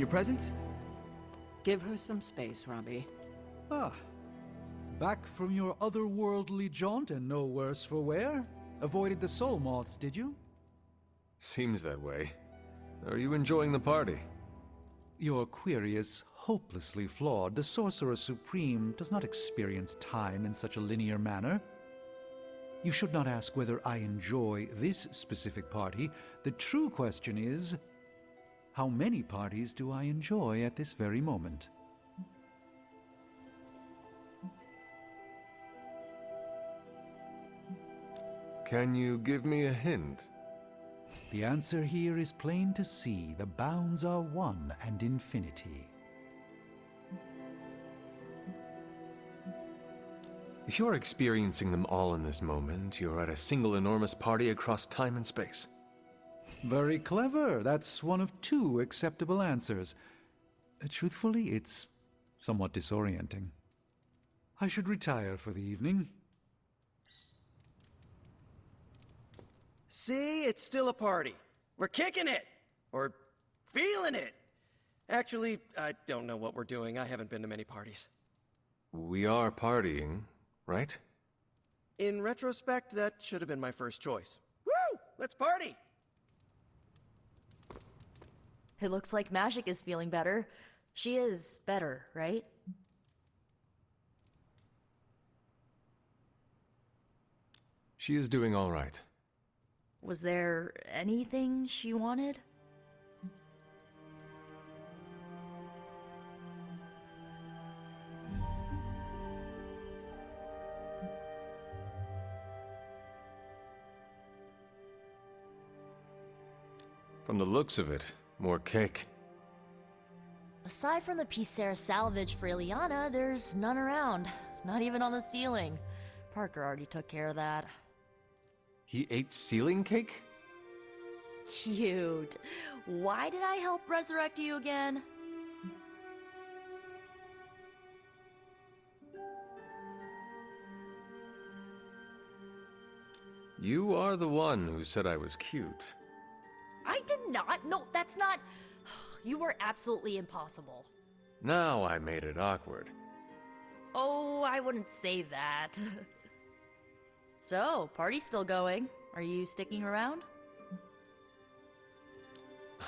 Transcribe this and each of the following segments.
your presence? Give her some space, Robbie. Ah. Back from your otherworldly jaunt and no worse for wear? Avoided the soul moths, did you? Seems that way. Are you enjoying the party? Your query is hopelessly flawed. The Sorcerer Supreme does not experience time in such a linear manner. You should not ask whether I enjoy this specific party. The true question is, how many parties do I enjoy at this very moment? Can you give me a hint? The answer here is plain to see. The bounds are one and infinity. If you're experiencing them all in this moment, you're at a single enormous party across time and space. Very clever. That's one of two acceptable answers. Truthfully, it's somewhat disorienting. I should retire for the evening. See, it's still a party. We're kicking it! Or feeling it! Actually, I don't know what we're doing. I haven't been to many parties. We are partying, right? In retrospect, that should have been my first choice. Woo! Let's party! It looks like Magic is feeling better. She is better, right? She is doing all right. Was there anything she wanted? From the looks of it, more cake. Aside from the Picera salvage for Ileana, there's none around. Not even on the ceiling. Parker already took care of that. He ate ceiling cake? Cute. Why did I help resurrect you again? You are the one who said I was cute. I did not. No, that's not. You were absolutely impossible. Now I made it awkward. Oh, I wouldn't say that. So, party's still going. Are you sticking around?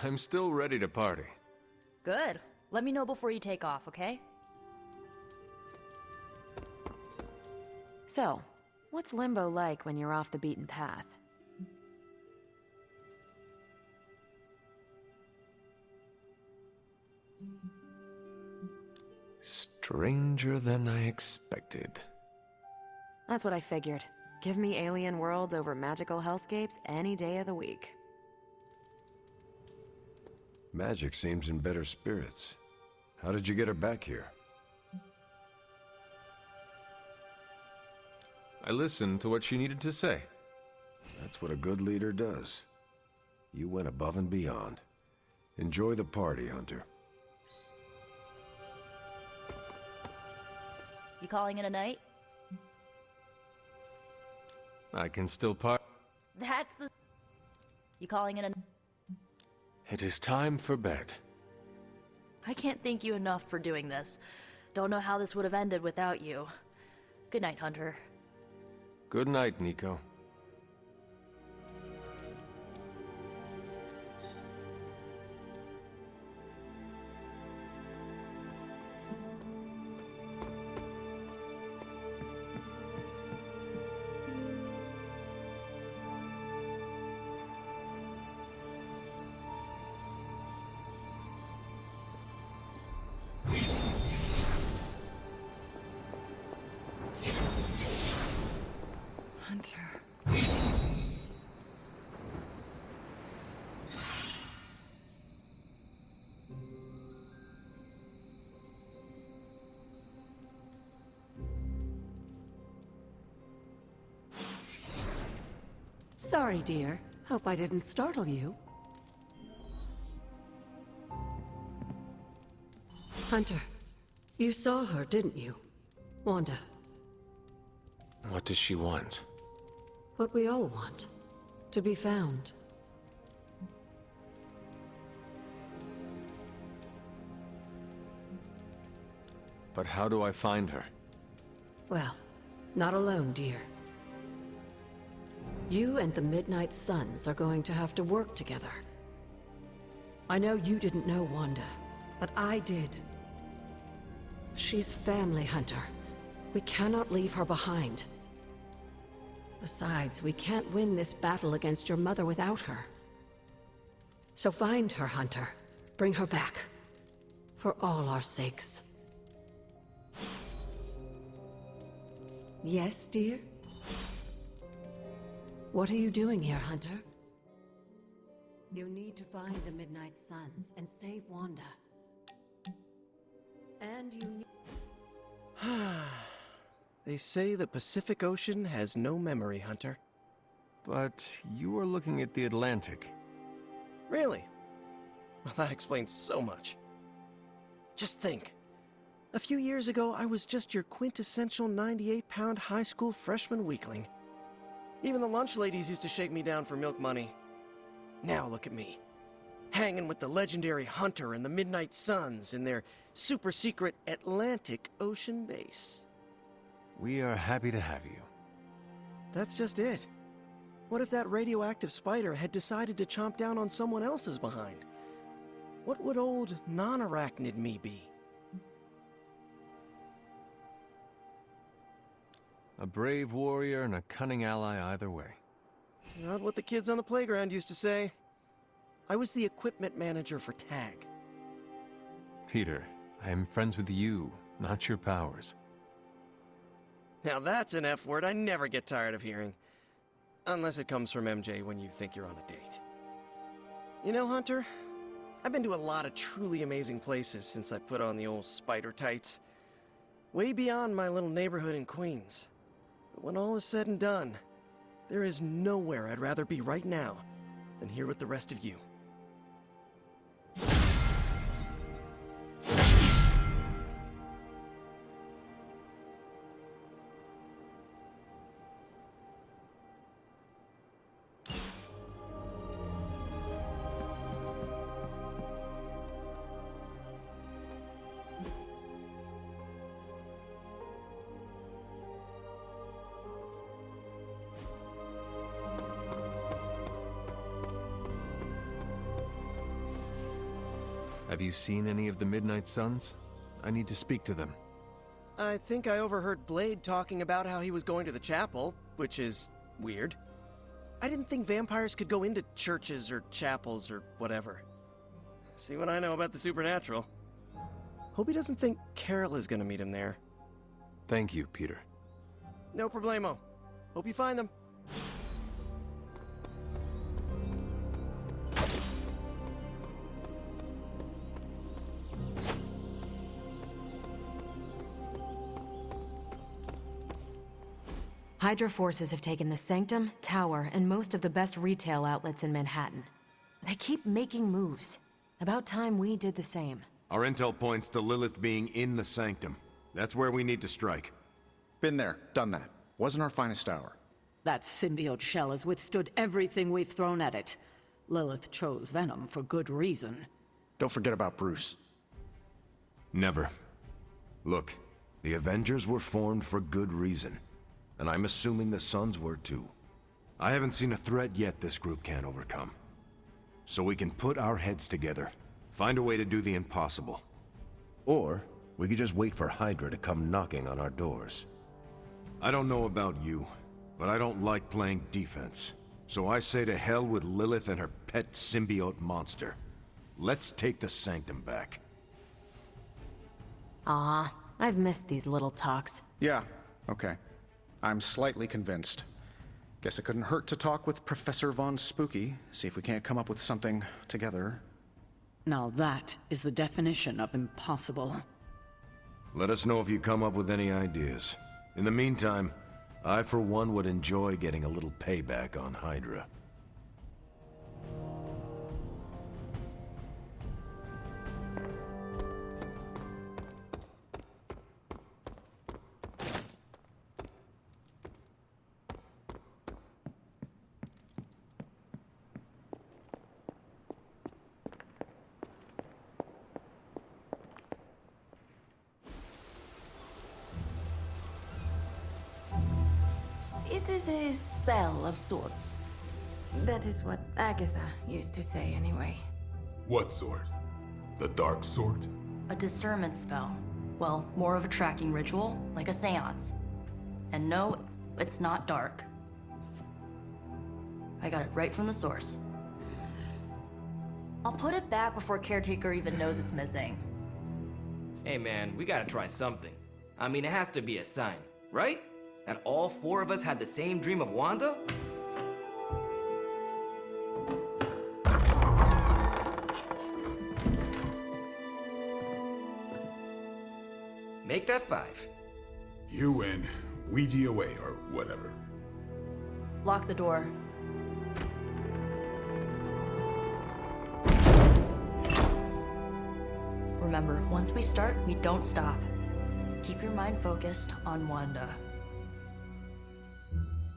I'm still ready to party. Good. Let me know before you take off, okay? So, what's Limbo like when you're off the beaten path? Stranger than I expected. That's what I figured. Give me alien worlds over magical hellscapes any day of the week. Magic seems in better spirits. How did you get her back here? I listened to what she needed to say. That's what a good leader does. You went above and beyond. Enjoy the party, Hunter. You calling it a night? I can still part. That's the... You calling it a... It is time for bed. I can't thank you enough for doing this. Don't know how this would have ended without you. Good night, Hunter. Good night, Nico. Sorry, dear. Hope I didn't startle you. Hunter, you saw her, didn't you? Wanda, What does she want? what we all want. To be found. But how do I find her? Well, not alone, dear. You and the Midnight Suns are going to have to work together. I know you didn't know Wanda, but I did. She's family, Hunter. We cannot leave her behind. Besides, we can't win this battle against your mother without her. So find her, Hunter. Bring her back. For all our sakes. Yes, dear? What are you doing here, Hunter? You need to find the Midnight Suns and save Wanda. And you need... They say the Pacific Ocean has no memory, Hunter. But you were looking at the Atlantic. Really? Well, that explains so much. Just think. A few years ago, I was just your quintessential 98-pound high school freshman weakling. Even the lunch ladies used to shake me down for milk money. Now look at me. Hanging with the legendary Hunter and the Midnight Suns in their super-secret Atlantic Ocean base. We are happy to have you. That's just it. What if that radioactive spider had decided to chomp down on someone else's behind? What would old non-arachnid me be? A brave warrior and a cunning ally either way. Not what the kids on the playground used to say. I was the equipment manager for TAG. Peter, I am friends with you, not your powers. Now that's an F word I never get tired of hearing. Unless it comes from MJ when you think you're on a date. You know, Hunter, I've been to a lot of truly amazing places since I put on the old spider tights. Way beyond my little neighborhood in Queens. But when all is said and done, there is nowhere I'd rather be right now than here with the rest of you. Have you seen any of the Midnight Suns? I need to speak to them. I think I overheard Blade talking about how he was going to the chapel, which is weird. I didn't think vampires could go into churches or chapels or whatever. See what I know about the supernatural. Hope he doesn't think Carol is gonna meet him there. Thank you, Peter. No problemo. Hope you find them. Hydra forces have taken the Sanctum, Tower, and most of the best retail outlets in Manhattan. They keep making moves. About time we did the same. Our intel points to Lilith being in the Sanctum. That's where we need to strike. Been there, done that. Wasn't our finest hour. That symbiote shell has withstood everything we've thrown at it. Lilith chose Venom for good reason. Don't forget about Bruce. Never. Look, the Avengers were formed for good reason. And I'm assuming the Suns were too. I haven't seen a threat yet this group can't overcome. So we can put our heads together, find a way to do the impossible. Or, we could just wait for Hydra to come knocking on our doors. I don't know about you, but I don't like playing defense. So I say to hell with Lilith and her pet symbiote monster. Let's take the Sanctum back. Ah, I've missed these little talks. Yeah, okay. I'm slightly convinced. Guess it couldn't hurt to talk with Professor Von Spooky, see if we can't come up with something together. Now that is the definition of impossible. Let us know if you come up with any ideas. In the meantime, I for one would enjoy getting a little payback on Hydra. It's a spell of sorts. That is what Agatha used to say anyway. What sort? The dark sort? A discernment spell. Well, more of a tracking ritual, like a seance. And no, it's not dark. I got it right from the source. I'll put it back before Caretaker even knows it's missing. Hey man, we gotta try something. I mean, it has to be a sign, right? That all four of us had the same dream of Wanda? Make that 5. You win. Ouija away, or whatever. Lock the door. Remember, once we start, we don't stop. Keep your mind focused on Wanda.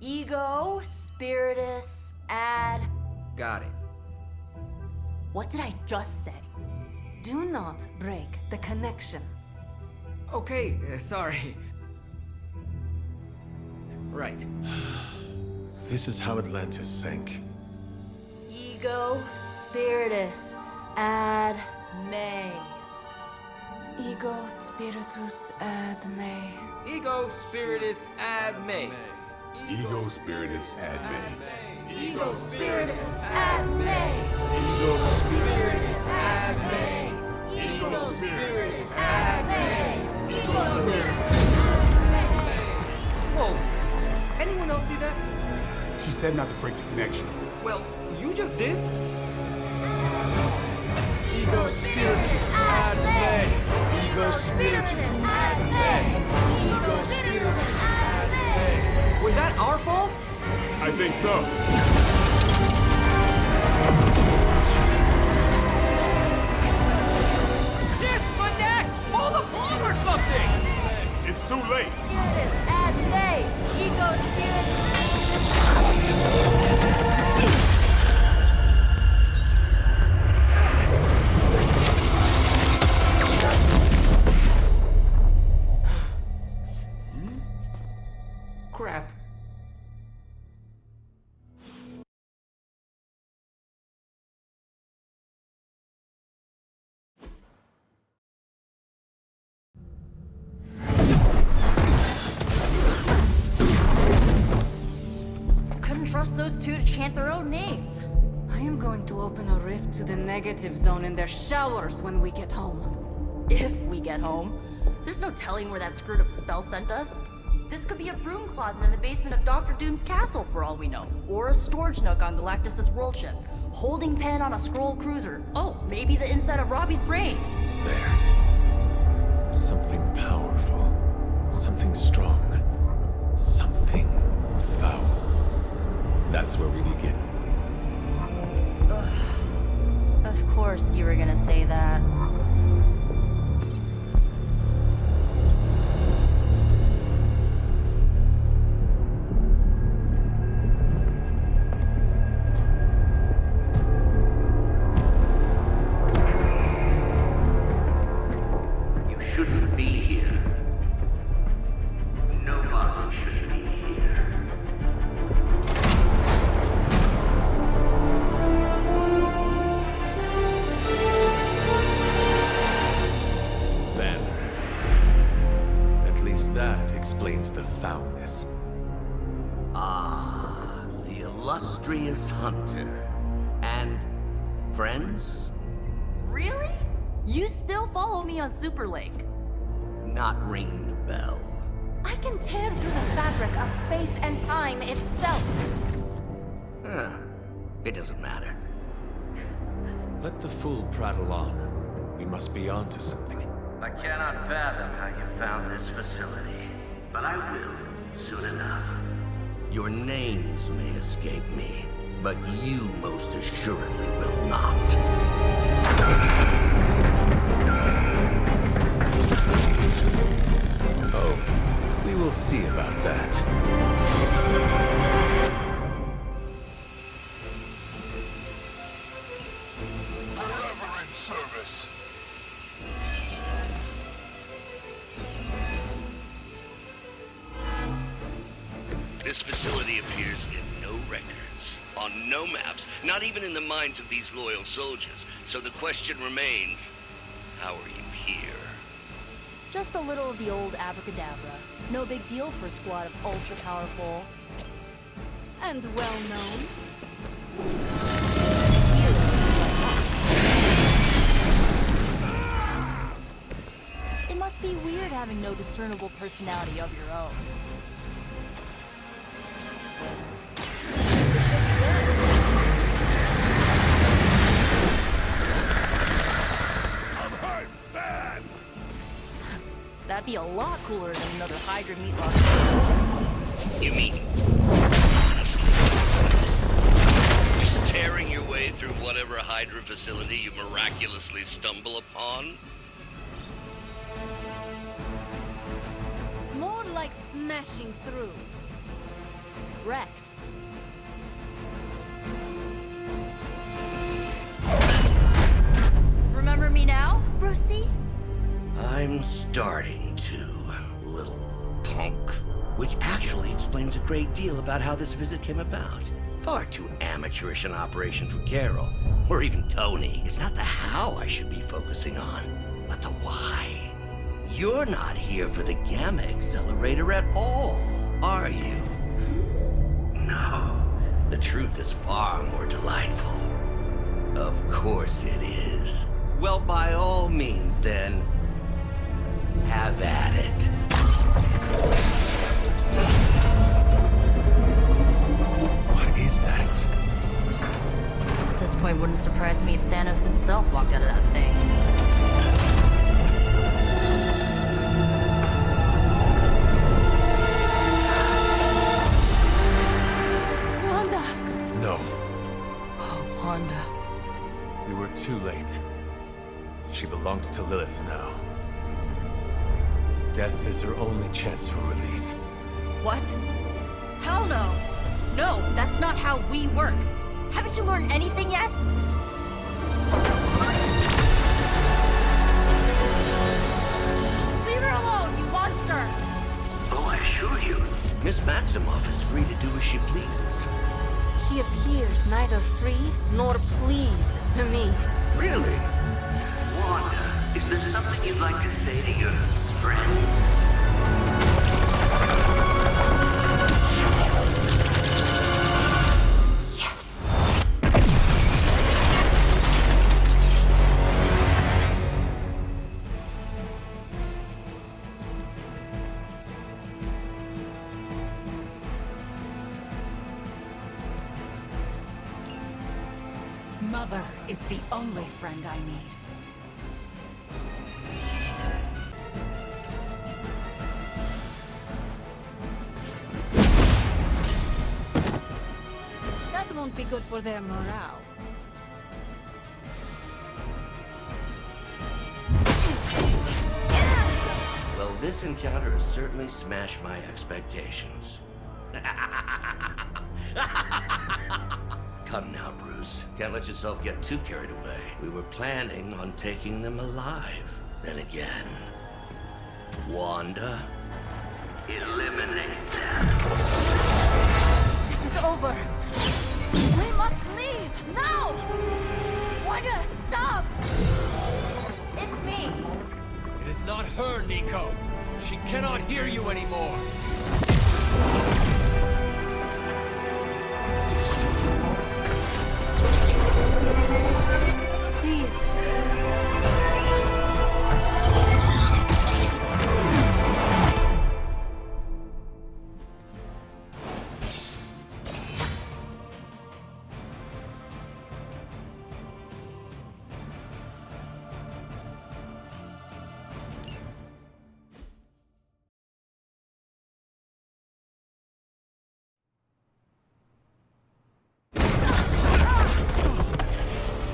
Ego, Spiritus, add... Got it. What did I just say? Do not break the connection. Okay, sorry. Right. This is how Atlantis sank. Ego, Spiritus, add May. Ego spiritus ad me. Ego Spiritus ad me. Ego Spiritus ad me. Ego Spiritus ad me. Ego Spiritus ad me. Ego Spiritus ad me. Ego Spiritus. Whoa! Anyone else see that? She said not to break the connection. Well, you just did. Ego Spiritus ad me. Ego Spiritus ad me. Ego Spiritus ad me. Was that our fault? I think so. Disconnect! Pull the plug or something! It's too late. Spiritus ad me. Ego Spiritus. Crap. Couldn't trust those two to chant their own names. I am going to open a rift to the negative zone in their showers when we get home. If we get home. There's no telling where that screwed up spell sent us. This could be a broom closet in the basement of Dr. Doom's castle for all we know. Or a storage nook on Galactus' world ship. Holding pen on a scroll cruiser. Oh, maybe the inside of Robbie's brain. There. Something powerful. Something strong. Something foul. That's where we begin. Of course you were gonna say that. Shouldn't be here. Nobody should be here. Banner. At least that explains the foulness. Ah, the illustrious hunter. And friends? Really? You still follow me on Superlink? Not ringing the bell. I can tear through the fabric of space and time itself. It doesn't matter. Let the fool prattle on. We must be on to something. I cannot fathom how you found this facility, but I will soon enough. Your names may escape me, but you most assuredly will not. Oh, we will see about that. Forever in service. This facility appears in no records, on no maps, not even in the minds of these loyal soldiers. So the question remains, how are you here? Just a little of the old abracadabra. No big deal for a squad of ultra-powerful... and well-known... It must be weird having no discernible personality of your own. That'd be a lot cooler than another Hydra meat locker. You mean, honestly, just tearing your way through whatever Hydra facility you miraculously stumble upon? More like smashing through. Wrecked. Remember me now, Brucey? I'm starting to, little punk. Which actually explains a great deal about how this visit came about. Far too amateurish an operation for Carol, or even Tony. It's not the how I should be focusing on, but the why. You're not here for the Gamma Accelerator at all, are you? No. The truth is far more delightful. Of course it is. Well, by all means, then, have at it. What is that? At this point, wouldn't surprise me if Thanos himself walked out of that thing. Wanda! No. Oh, Wanda. We were too late. She belongs to Lilith now. Death is her only chance for release. What? Hell no! No, that's not how we work. Haven't you learned anything yet? Leave her alone, you monster! Oh, I assure you, Miss Maximoff is free to do as she pleases. She appears neither free nor pleased to me. Really? Wanda, is there something you'd like to say to your friends? Mother is the only friend I need. That won't be good for their morale. Well, this encounter has certainly smashed my expectations. Come now, Bruce. Can't let yourself get too carried away. We were planning on taking them alive. Then again, Wanda? Eliminate them. This is over. We must leave! Now! Wanda, stop! It's me! It is not her, Nico. She cannot hear you anymore. Please.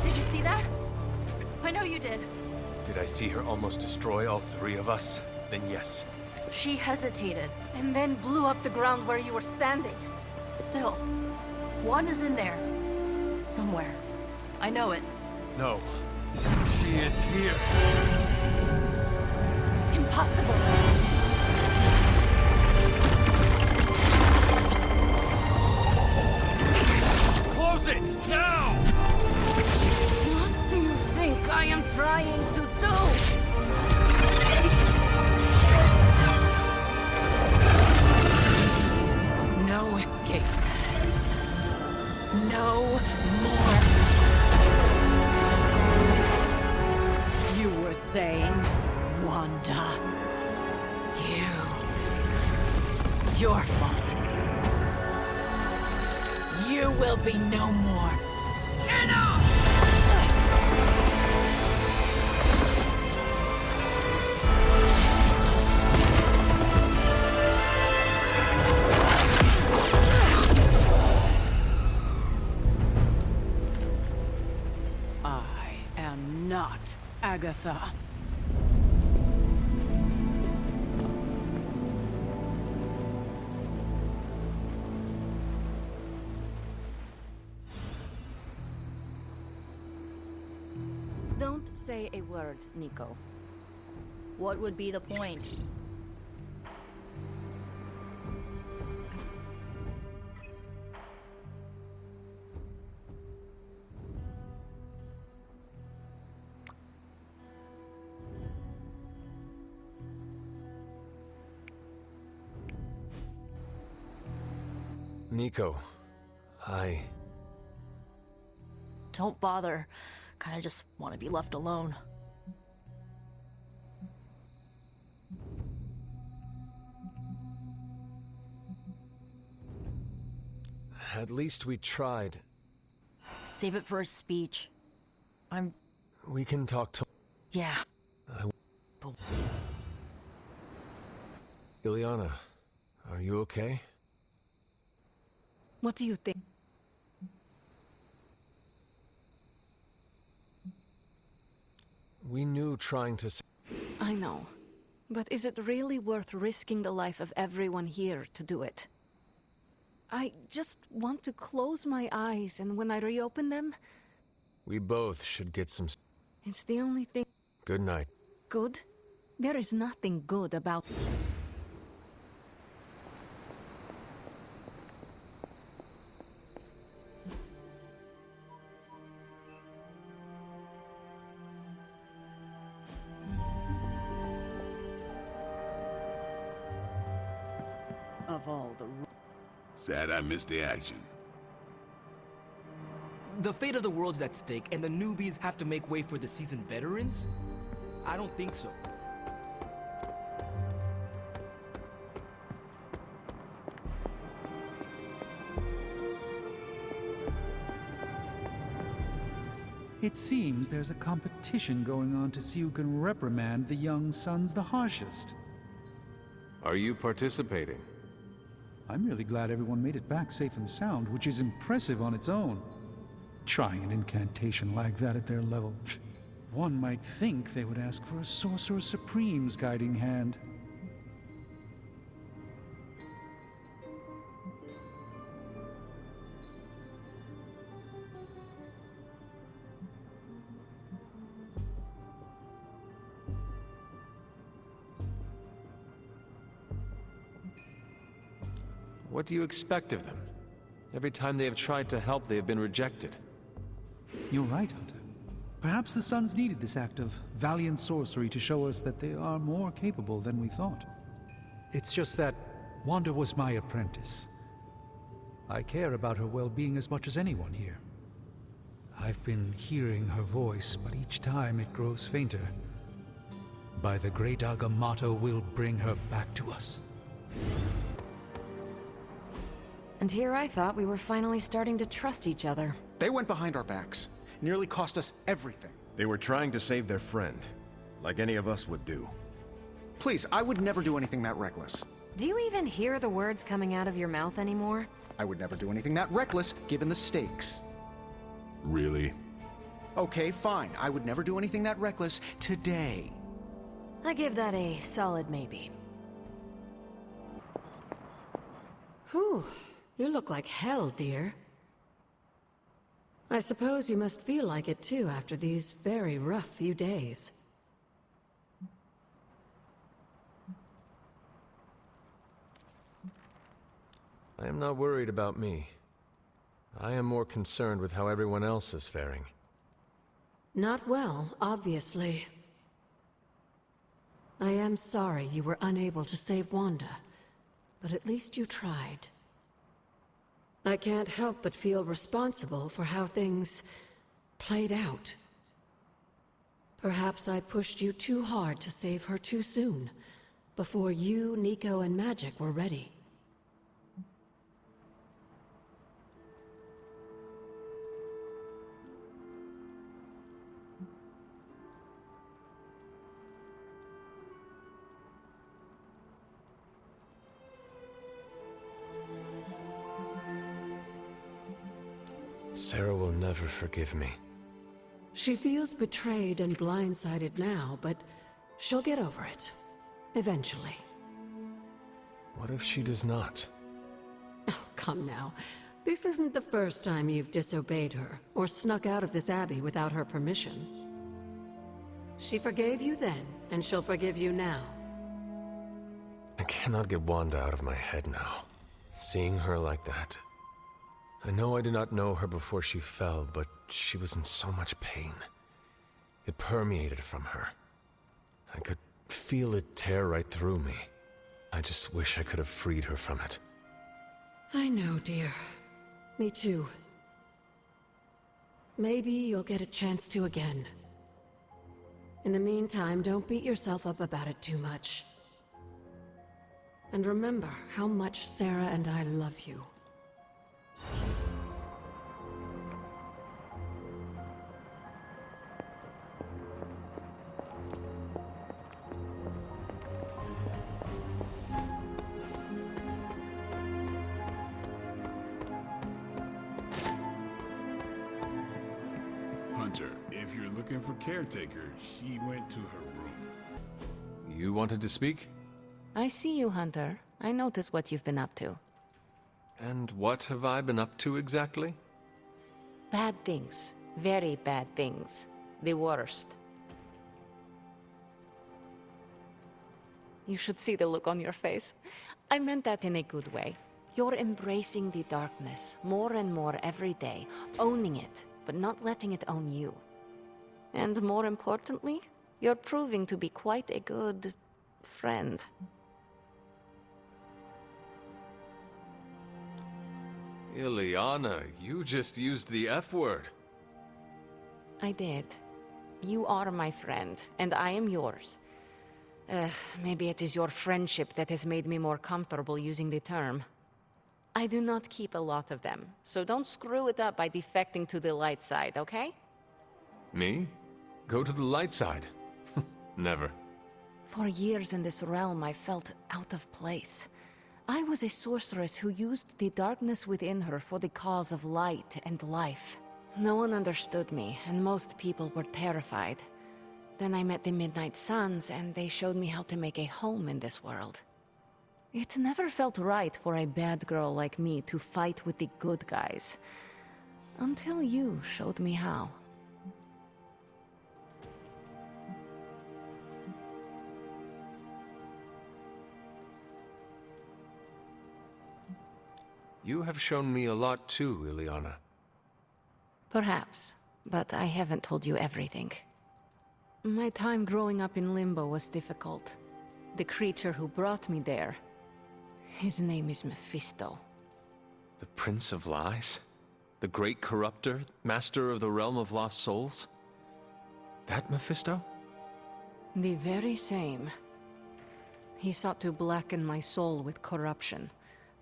Did you see that? I know you did. Did I see her almost destroy all three of us? Then yes. She hesitated. And then blew up the ground where you were standing. Still, Wanda's in there. Somewhere. I know it. No. She is here. Impossible. Close it! Now! What do you think I am trying to do? No escape. No more. You were saying, Wanda. Your fault. You will be no more. Enough! I am not Agatha. Don't say a word, Nico. What would be the point? Nico, Don't bother. Kinda just want to be left alone. At least we tried. Save it for a speech. We can talk to... Yeah. Ilyana, are you okay? What do you think? We knew trying to... I know. But is it really worth risking the life of everyone here to do it? I just want to close my eyes, and when I reopen them... We both should get some... It's the only thing... Good night. Good? There is nothing good about... Of all the... Sad I missed the action. The fate of the world's at stake, and the newbies have to make way for the seasoned veterans? I don't think so. It seems there's a competition going on to see who can reprimand the young sons the harshest. Are you participating? I'm really glad everyone made it back safe and sound, which is impressive on its own. Trying an incantation like that at their level. One might think they would ask for a Sorcerer Supreme's guiding hand. What do you expect of them? Every time they have tried to help, they have been rejected. You're right, Hunter. Perhaps the Sons needed this act of valiant sorcery to show us that they are more capable than we thought. It's just that Wanda was my apprentice. I care about her well-being as much as anyone here. I've been hearing her voice, but each time it grows fainter. By the great Agamotto will bring her back to us. And here I thought we were finally starting to trust each other. They went behind our backs. Nearly cost us everything. They were trying to save their friend, like any of us would do. Please, I would never do anything that reckless. Do you even hear the words coming out of your mouth anymore? I would never do anything that reckless, given the stakes. Really? Okay, fine. I would never do anything that reckless today. I give that a solid maybe. Whew. You look like hell, dear. I suppose you must feel like it too after these very rough few days. I am not worried about me. I am more concerned with how everyone else is faring. Not well, obviously. I am sorry you were unable to save Wanda, but at least you tried. I can't help but feel responsible for how things played out. Perhaps I pushed you too hard to save her too soon, before you, Nico, and Magic were ready. Sarah will never forgive me. She feels betrayed and blindsided now, but she'll get over it. Eventually. What if she does not? Oh, come now. This isn't the first time you've disobeyed her, or snuck out of this abbey without her permission. She forgave you then, and she'll forgive you now. I cannot get Wanda out of my head now. Seeing her like that. I know I did not know her before she fell, but she was in so much pain. It permeated from her. I could feel it tear right through me. I just wish I could have freed her from it. I know, dear. Me too. Maybe you'll get a chance to again. In the meantime, don't beat yourself up about it too much. And remember how much Sarah and I love you. Hunter, if you're looking for caretaker, she went to her room. You wanted to speak? I see you, Hunter. I notice what you've been up to. And what have I been up to exactly? Bad things. Very bad things. The worst. You should see the look on your face. I meant that in a good way. You're embracing the darkness more and more every day, owning it, but not letting it own you. And more importantly, you're proving to be quite a good friend. Ileana, you just used the F word. I did. You are my friend, and I am yours. Maybe it is your friendship that has made me more comfortable using the term. I do not keep a lot of them, so don't screw it up by defecting to the light side, okay? Me? Go to the light side? Never. For years in this realm, I felt out of place. I was a sorceress who used the darkness within her for the cause of light and life. No one understood me, and most people were terrified. Then I met the Midnight Suns, and they showed me how to make a home in this world. It never felt right for a bad girl like me to fight with the good guys. Until you showed me how. You have shown me a lot too, Ileana. Perhaps, but I haven't told you everything. My time growing up in Limbo was difficult. The creature who brought me there, his name is Mephisto. The Prince of Lies? The Great Corruptor? Master of the Realm of Lost Souls? That Mephisto? The very same. He sought to blacken my soul with corruption,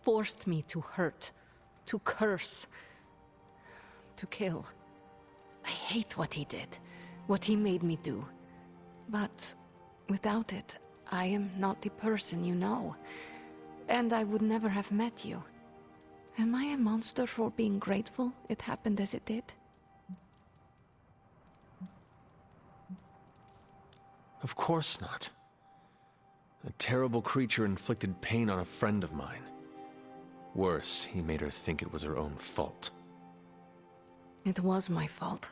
forced me to hurt, to curse, to kill. I hate what he did, what he made me do. But without it, I am not the person you know. And I would never have met you. Am I a monster for being grateful it happened as it did? Of course not. A terrible creature inflicted pain on a friend of mine. Worse, he made her think it was her own fault. It was my fault.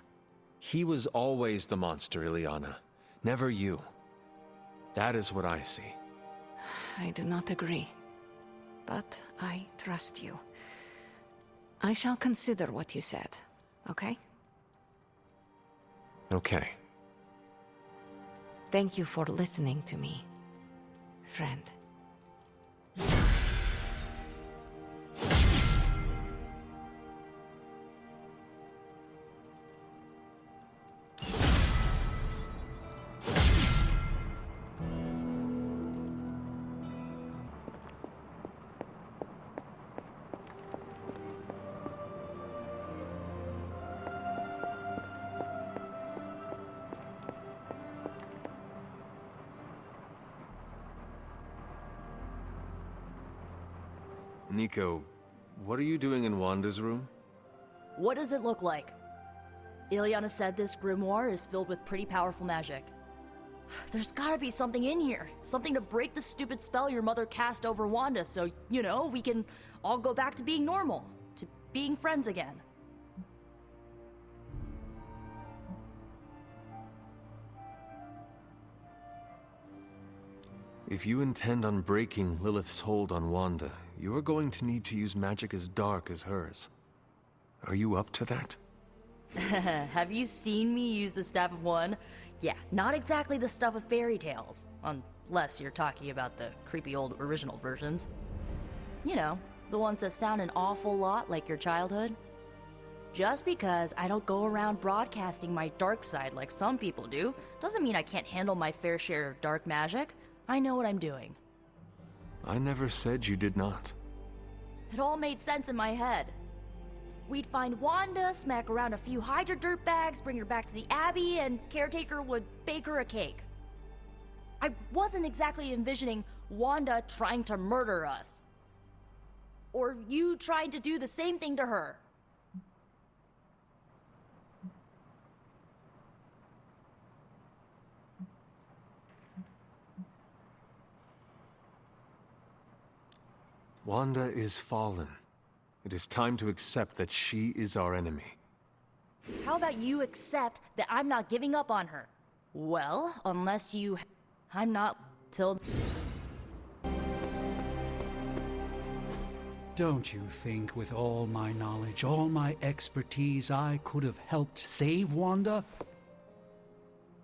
He was always the monster, Ileana. Never you. That is what I see. I do not agree. But I trust you. I shall consider what you said, okay? Okay. Thank you for listening to me, friend. Nico, what are you doing in Wanda's room? What does it look like? Ilyana said this grimoire is filled with pretty powerful magic. There's gotta be something in here. Something to break the stupid spell your mother cast over Wanda so, you know, we can all go back to being normal. To being friends again. If you intend on breaking Lilith's hold on Wanda, you are going to need to use magic as dark as hers. Are you up to that? Have you seen me use the Staff of One? Yeah, not exactly the stuff of fairy tales. Unless you're talking about the creepy old original versions. You know, the ones that sound an awful lot like your childhood. Just because I don't go around broadcasting my dark side like some people do, doesn't mean I can't handle my fair share of dark magic. I know what I'm doing. I never said you did not. It all made sense in my head. We'd find Wanda, smack around a few Hydra dirtbags, bring her back to the Abbey, and Caretaker would bake her a cake. I wasn't exactly envisioning Wanda trying to murder us. Or you trying to do the same thing to her. Wanda is fallen. It is time to accept that she is our enemy. How about you accept that I'm not giving up on her? Well, unless you... I'm not till... Don't you think with all my knowledge, all my expertise, I could have helped save Wanda?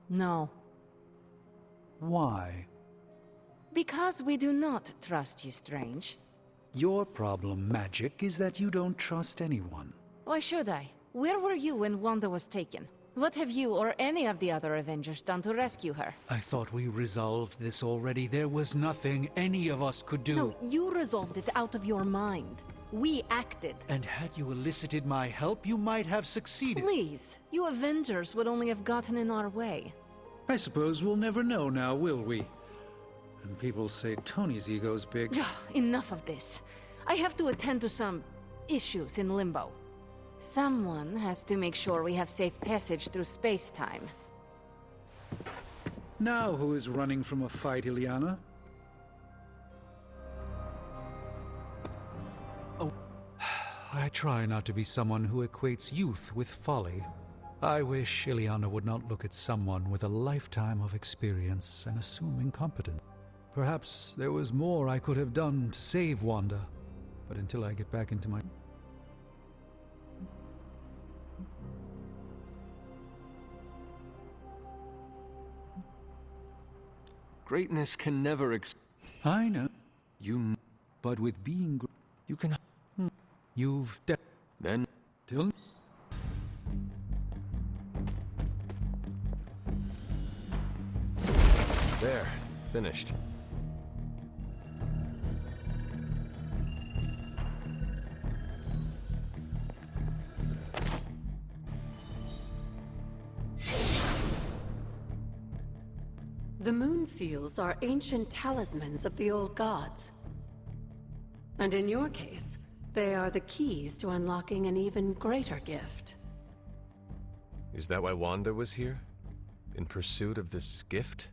No. Why? Because we do not trust you, Strange. Your problem, Magic, is that you don't trust anyone. Why should I? Where were you when Wanda was taken? What have you or any of the other Avengers done to rescue her? I thought we resolved this already. There was nothing any of us could do. No, you resolved it out of your mind. We acted. And had you elicited my help, you might have succeeded. Please, you Avengers would only have gotten in our way. I suppose we'll never know now, will we? And people say Tony's ego's big. Enough of this. I have to attend to some issues in Limbo. Someone has to make sure we have safe passage through space-time. Now who is running from a fight, Ilyana? Oh, I try not to be someone who equates youth with folly. I wish Ilyana would not look at someone with a lifetime of experience and assume incompetence. Perhaps there was more I could have done to save Wanda, but until I get back into my... Greatness can never I know. But with being you can... You've... Then... Till... There. Finished. The moon seals are ancient talismans of the old gods. And in your case, they are the keys to unlocking an even greater gift. Is that why Wanda was here? In pursuit of this gift?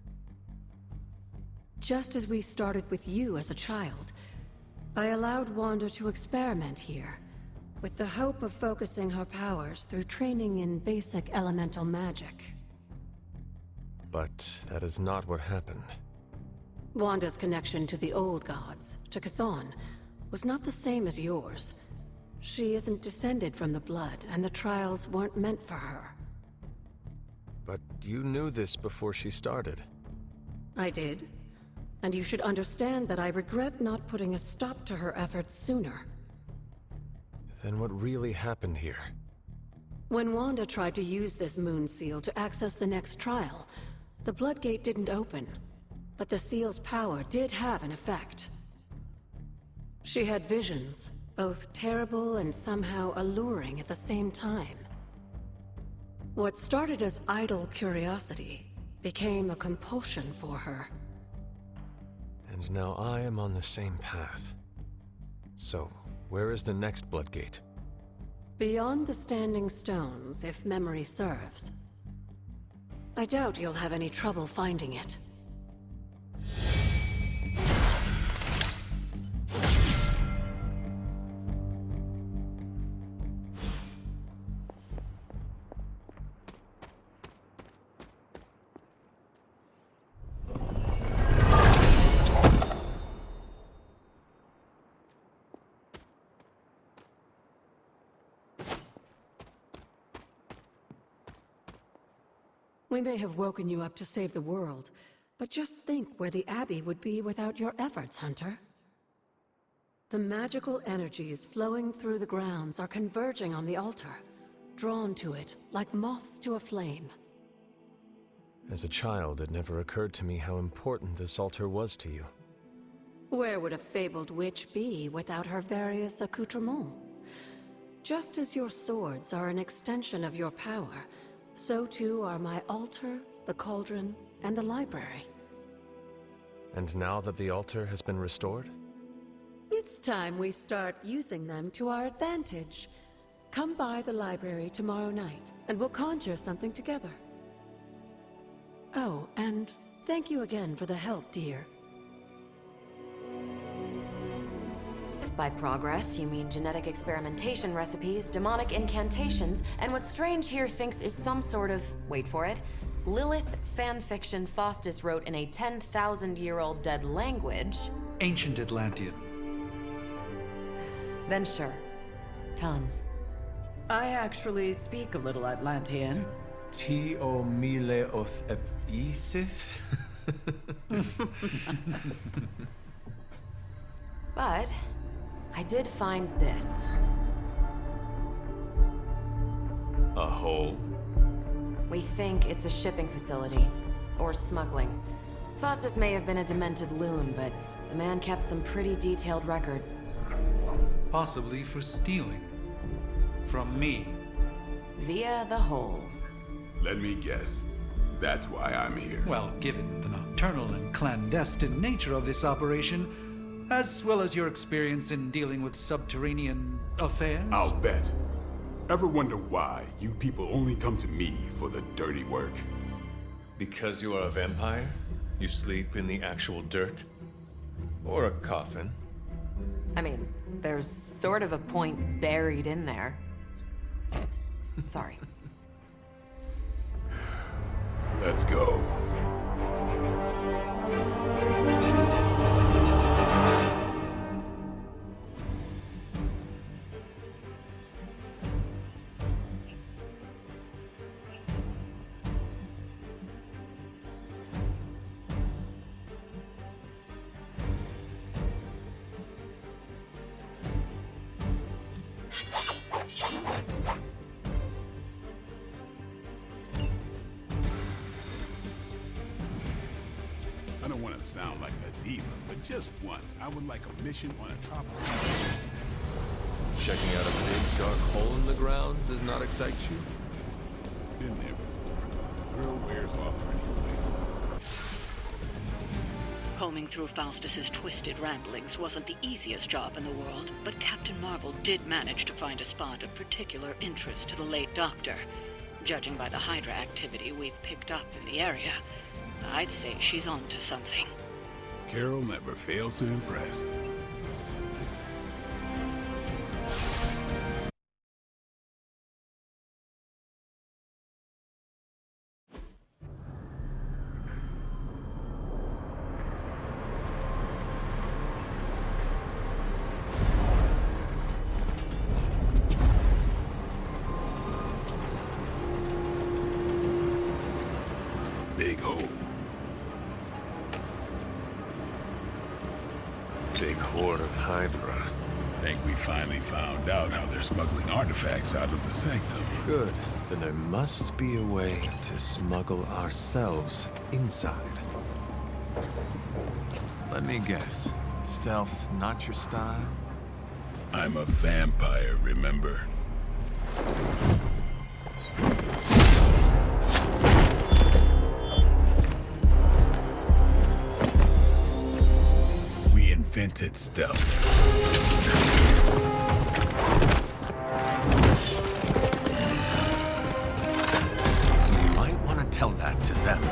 Just as we started with you as a child, I allowed Wanda to experiment here, with the hope of focusing her powers through training in basic elemental magic. But that is not what happened. Wanda's connection to the old gods, to Chthon, was not the same as yours. She isn't descended from the blood, and the trials weren't meant for her. But you knew this before she started. I did. And you should understand that I regret not putting a stop to her efforts sooner. Then what really happened here? When Wanda tried to use this moon seal to access the next trial, the Bloodgate didn't open. But the seal's power did have an effect. She had visions, both terrible and somehow alluring at the same time. What started as idle curiosity became a compulsion for her. And now I am on the same path. So, where is the next Bloodgate? Beyond the Standing Stones, if memory serves. I doubt you'll have any trouble finding it. We may have woken you up to save the world, but just think where the Abbey would be without your efforts, Hunter. The magical energies flowing through the grounds are converging on the altar, drawn to it like moths to a flame. As a child, it never occurred to me how important this altar was to you. Where would a fabled witch be without her various accoutrements? Just as your swords are an extension of your power, so too are my altar, the cauldron, and the library. And now that the altar has been restored? It's time we start using them to our advantage. Come by the library tomorrow night, and we'll conjure something together. Oh, and thank you again for the help, dear. If by progress you mean genetic experimentation recipes, demonic incantations, and what Strange here thinks is some sort of, wait for it, Lilith fanfiction Faustus wrote in a 10,000-year-old dead language... Ancient Atlantean. Then sure. Tons. I actually speak a little Atlantean. Ti o mile oth ep isif? But I did find this. A hole? We think it's a shipping facility. Or smuggling. Faustus may have been a demented loon, but the man kept some pretty detailed records. Possibly for stealing. From me. Via the hole. Let me guess. That's why I'm here. Well, given the nocturnal and clandestine nature of this operation, as well as your experience in dealing with subterranean affairs... I'll bet. Ever wonder why you people only come to me for the dirty work? Because you are a vampire? You sleep in the actual dirt? Or a coffin? I mean, there's sort of a point buried in there. Sorry. Let's go. I don't want to sound like a diva, but just once, I would like a mission on a tropical... Checking out a big dark hole in the ground does not excite you? Been there before. The thrill wears off pretty quick. Combing through Faustus's twisted ramblings wasn't the easiest job in the world, but Captain Marvel did manage to find a spot of particular interest to the late Doctor. Judging by the Hydra activity we've picked up in the area, I'd say she's onto something. Carol never fails to impress. big hole. Big horde of Hydra. Think we finally found out how they're smuggling artifacts out of the Sanctum. Good. Then there must be a way to smuggle ourselves inside. Let me guess. Stealth not your style? I'm a vampire, remember? We invented stealth. You might want to tell that to them.